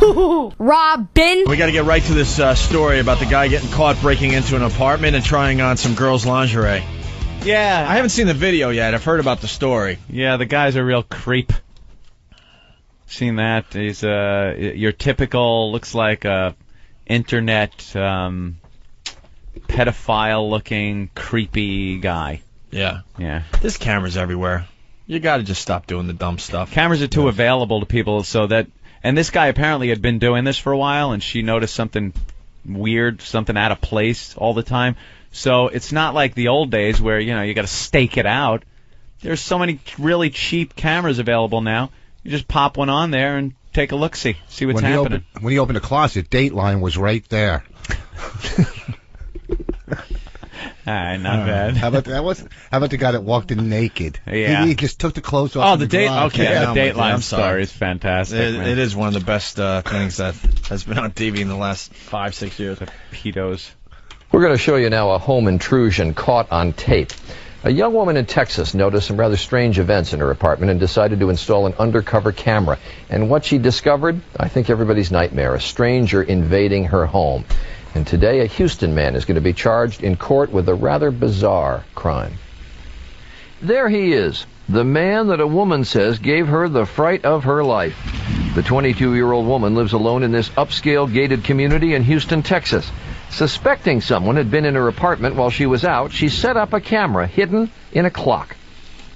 HooHooHooRobin. We got to get right to this story about the guy getting caught breaking into an apartment and trying on some girls' lingerie. Yeah. I haven't seen the video yet. I've heard about the story. Yeah, the guy's a real creep. Seen that? He's your typical, looks like a internet pedophile-looking, creepy guy. Yeah. Yeah. There's cameras everywhere. You got to just stop doing the dumb stuff. Cameras are too available to people, so that... And this guy apparently had been doing this for a while, and she noticed something weird, something out of place all the time. So it's not like the old days where, you know, you got to stake it out. There's so many really cheap cameras available now. You just pop one on there and take a look-see, see what's happening. When he opened the closet, Dateline was right there. All right, not bad. How about the guy that walked in naked? Yeah. He just took the clothes off. Oh, the date. Okay, Yeah, the Dateline I'm sorry. story is fantastic. It is one of the best things that has been on TV in the last 5-6 years. Pedos. We're going to show you now a home intrusion caught on tape. A young woman in Texas noticed some rather strange events in her apartment and decided to install an undercover camera. And what she discovered, I think everybody's nightmare, a stranger invading her home. And today, a Houston man is going to be charged in court with a rather bizarre crime. There he is, the man that a woman says gave her the fright of her life. The 22-year-old woman lives alone in this upscale gated community in Houston, Texas. Suspecting someone had been in her apartment while she was out, she set up a camera hidden in a clock.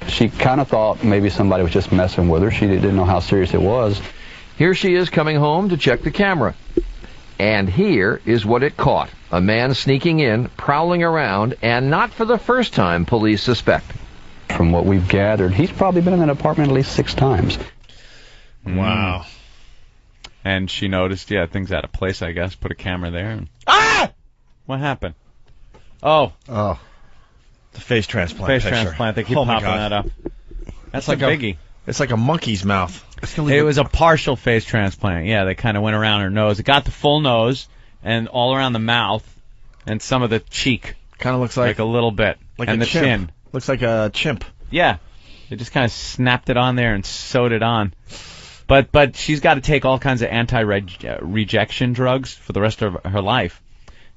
She kind of thought maybe somebody was just messing with her. She didn't know how serious it was. Here she is coming home to check the camera. And here is what it caught. A man sneaking in, prowling around, and not for the first time, police suspect. From what we've gathered, he's probably been in that apartment at least 6 times. Wow. And she noticed, yeah, things out of place, I guess. Put a camera there. And... Ah! What happened? Oh. Oh. The face transplant Face picture. transplant. They keep Oh my popping God. that up. That's like a biggie. It's like a monkey's mouth. It was a partial face transplant. Yeah, they kind of went around her nose. It got the full nose and all around the mouth and some of the cheek. Kind of looks like a little bit. Like and a the chimp. chin. Looks like a chimp. Yeah. They just kind of snapped it on there and sewed it on. But she's got to take all kinds of anti-rejection drugs for the rest of her life.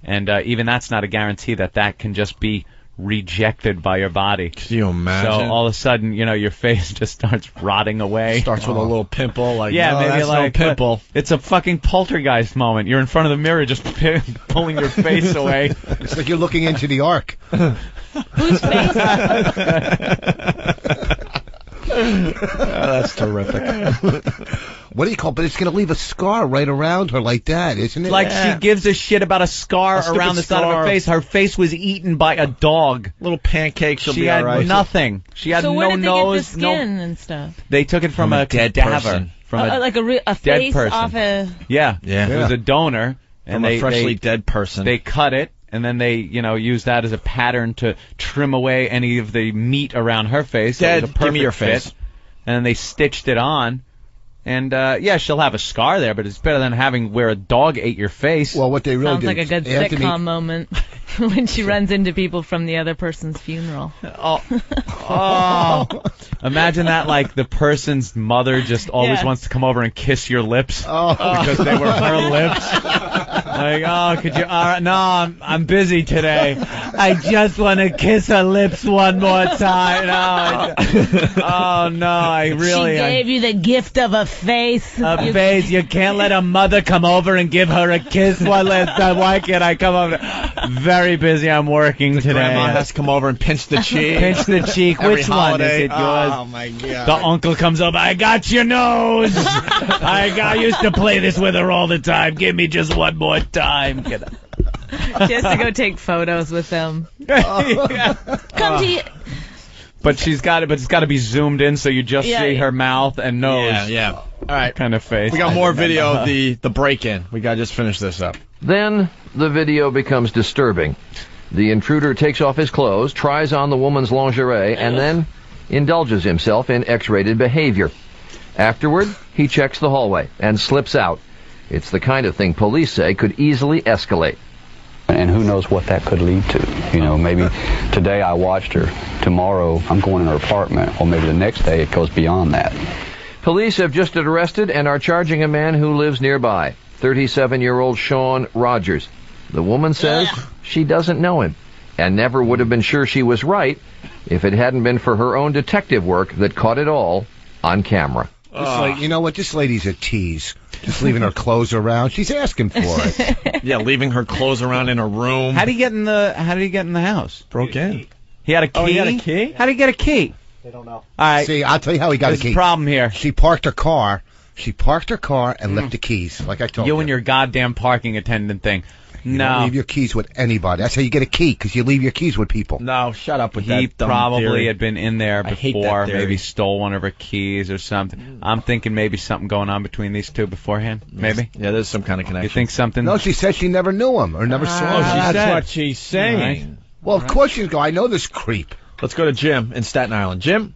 And even that's not a guarantee that can just be rejected by your body. Can you imagine? So all of a sudden, you know, your face just starts rotting away. Starts with a little pimple. Like, yeah, no, maybe that's like no pimple. It's a fucking poltergeist moment. You're in front of the mirror just pulling your face away. It's like you're looking into the ark. Whose face? That's terrific. What do you call it? But it's going to leave a scar right around her like that, isn't it? Like she gives a shit about a scar around the side of her face. Her face was eaten by a dog. Little pancake. She had nothing. She had so no where did they nose. get the skin and stuff? They took it from a dead cadaver. person. From a Like a dead face person. off a... Yeah. Yeah. It was a donor. From a freshly dead person. They cut it, and then they, used that as a pattern to trim away any of the meat around her face. Dead, So it was a give me your perfect face. fit. And then they stitched it on. And, yeah, she'll have a scar there, but it's better than having where a dog ate your face. Well, what they really Sounds did... like a good sitcom moment when she runs into people from the other person's funeral. Oh. Imagine that, like, the person's mother just always wants to come over and kiss your lips because they were her lips. Like, oh, could you... no, I'm busy today. I just want to kiss her lips one more time. No, oh, no, I really... She gave you the gift of a face. A face. You can't let a mother come over and give her a kiss one last time. Why can't I come over? Very busy. I'm working today. Grandma has to come over and pinch the cheek. Pinch the cheek. Every Which holiday. one is it? Yours? Oh my God. The uncle comes up. I got your nose. I used to play this with her all the time. Give me just one more time. She has to go take photos with them. Come to you. But it's got to be zoomed in so you just see her mouth and nose. Yeah. All right. Kind of face. We got more video of the break-in. We got to just finish this up. Then the video becomes disturbing. The intruder takes off his clothes, tries on the woman's lingerie, and then indulges himself in X-rated behavior. Afterward, he checks the hallway and slips out. It's the kind of thing police say could easily escalate. And who knows what that could lead to. You know, maybe today I watched her. Tomorrow I'm going in her apartment. Or maybe the next day it goes beyond that. Police have just arrested and are charging a man who lives nearby, 37-year-old Sean Rogers. The woman says she doesn't know him and never would have been sure she was right if it hadn't been for her own detective work that caught it all on camera. You know what? This lady's a tease. Just leaving her clothes around. She's asking for it. Yeah, leaving her clothes around in her room. How did he get in the house? Broke in. He had a key? Oh, he had a key? How did he get a key? They don't know. All right. See, I'll tell you how he got There's a key. a problem here. She parked her car. and left the keys, like I told you. You and your goddamn parking attendant thing. You don't leave your keys with anybody. That's how you get a key, because you leave your keys with people. No, shut up with that. He dumb probably theory. had been in there I hate that before, theory. maybe stole one of her keys or something. I'm thinking maybe something going on between these two beforehand, maybe? Yeah, there's some kind of connection. You think something? No, she said she never knew him or never saw him. That's what she's saying. Right. Well, of course you go. I know this creep. Let's go to Jim in Staten Island. Jim?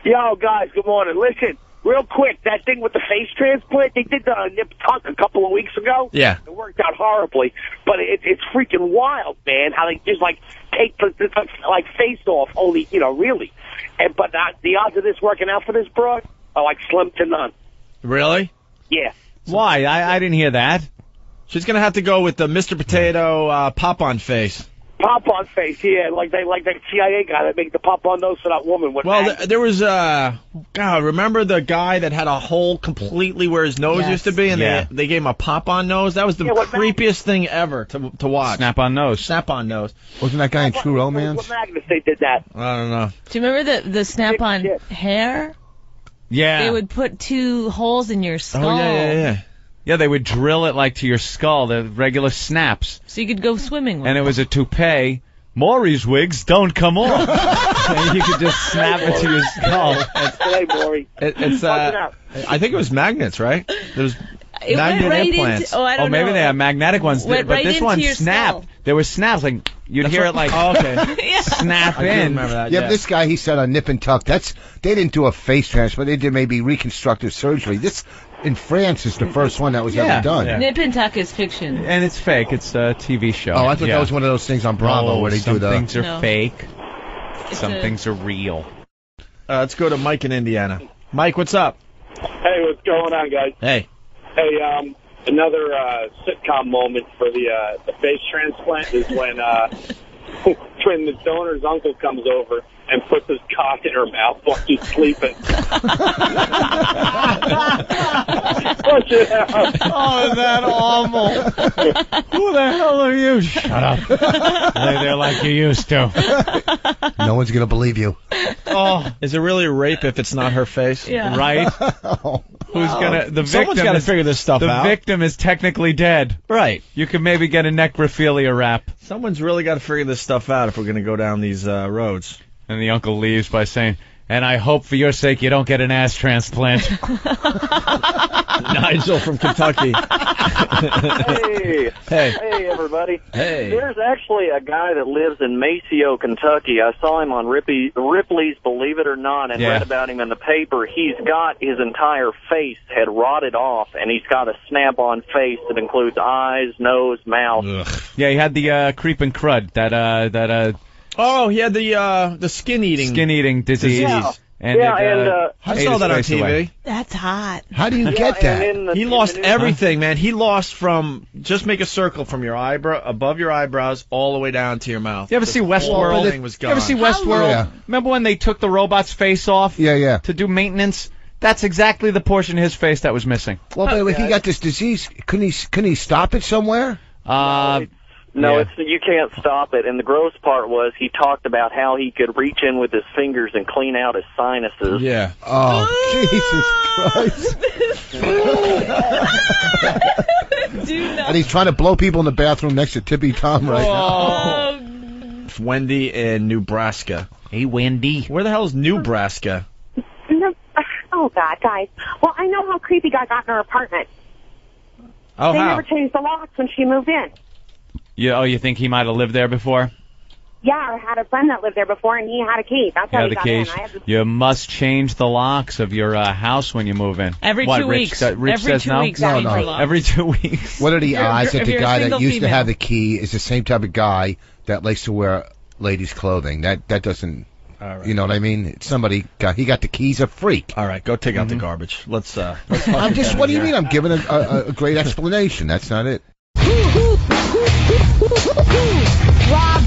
Yo, guys, good morning. Listen, real quick, that thing with the face transplant, they did the nip tuck a couple of weeks ago. Yeah. It worked out horribly, but it's freaking wild, man, how they just, like, take the like face off, only, really. But the odds of this working out for this broad are, like, slim to none. Really? Yeah. Why? I didn't hear that. She's going to have to go with the Mr. Potato pop-on face. Pop-on face, yeah, like that CIA guy that made the pop-on nose for that woman. Well, there was, God, remember the guy that had a hole completely where his nose used to be, and they gave him a pop-on nose? That was the creepiest thing ever to watch. Snap-on nose. Snap-on nose. Wasn't that guy in True Romance? What Magnus they did that? I don't know. Do you remember the snap-on hair? Yeah. They would put 2 holes in your skull. Oh, yeah. Yeah, they would drill it like to your skull, the regular snaps. So you could go swimming with And it was a toupee. Maury's wigs don't come off. And you could just snap it to your skull. Hey, Maury. It's I think it was magnets, right? There was it magnet went right implants. into, I don't know. Maybe they have magnetic ones, Went but right this into one your snapped. skull. There were snaps, like you'd hear it like snap I do in. remember that. Yeah, but this guy, he said on Nip and Tuck, they didn't do a face transplant. They did maybe reconstructive surgery. This, in France, is the first one that was ever done. Yeah. Nip and Tuck is fiction. And it's fake. It's a TV show. Oh, I thought that was one of those things on Bravo where they some do the... things are No. fake. It's Some things are real. Let's go to Mike in Indiana. Mike, what's up? Hey, what's going on, guys? Hey. Hey, another sitcom moment for the face transplant is when when the donor's uncle comes over and puts his cock in her mouth while she's sleeping. Push it out. Oh, is that awful? Who the hell are you? Shut up. Lay there like you used to. No one's going to believe you. Oh, is it really a rape if it's not her face? Yeah. Right? Oh. Who's gonna? The Someone's victim got to is, figure this stuff the out. victim is technically dead. Right. You could maybe get a necrophilia rap. Someone's really got to figure this stuff out if we're going to go down these roads. And the uncle leaves by saying, "And I hope for your sake you don't get an ass transplant." Nigel from Kentucky. Hey. Hey, everybody. Hey. There's actually a guy that lives in Maceo, Kentucky. I saw him on Ripley's Believe It or Not and read about him in the paper. He's got his entire face had rotted off, and he's got a snap-on face that includes eyes, nose, mouth. Ugh. Yeah, he had the creep and crud, that Oh, he had the skin-eating disease. Yeah. And I saw that on TV. Away. That's hot. How do you get that? He lost everything, man. He lost from, just make a circle from your eyebrow, above your eyebrows, all the way down to your mouth. You ever see Westworld? Thing was You ever gone. see Westworld? Yeah. Remember when they took the robot's face off? Yeah. To do maintenance? That's exactly the portion of his face that was missing. Well, but if he got this disease, couldn't he stop it somewhere? No, you can't stop it. And the gross part was he talked about how he could reach in with his fingers and clean out his sinuses. Yeah. Oh, Jesus Christ. And he's trying to blow people in the bathroom next to Tippy Tom right now. It's Wendy in Nebraska. Hey, Wendy. Where the hell is Nebraska? Oh, God, guys. Well, I know how creepy got in her apartment. Oh, They how? never changed the locks when she moved in. You think he might have lived there before? Yeah, I had a friend that lived there before, and he had a key. That's how Yeah, he the got case. in. I have to... You must change the locks of your house when you move in. Every 2 weeks. Rich Every says 2 no? weeks. No. Every 2 weeks. What are the odds that if the you're a guy that single used to female. have the key is the same type of guy that likes to wear ladies' clothing? That doesn't... All right. You know what I mean? He got the keys. A freak. All right, go take out the garbage. Let's I'm just. What do you mean? I'm giving a great explanation. That's not it. Rob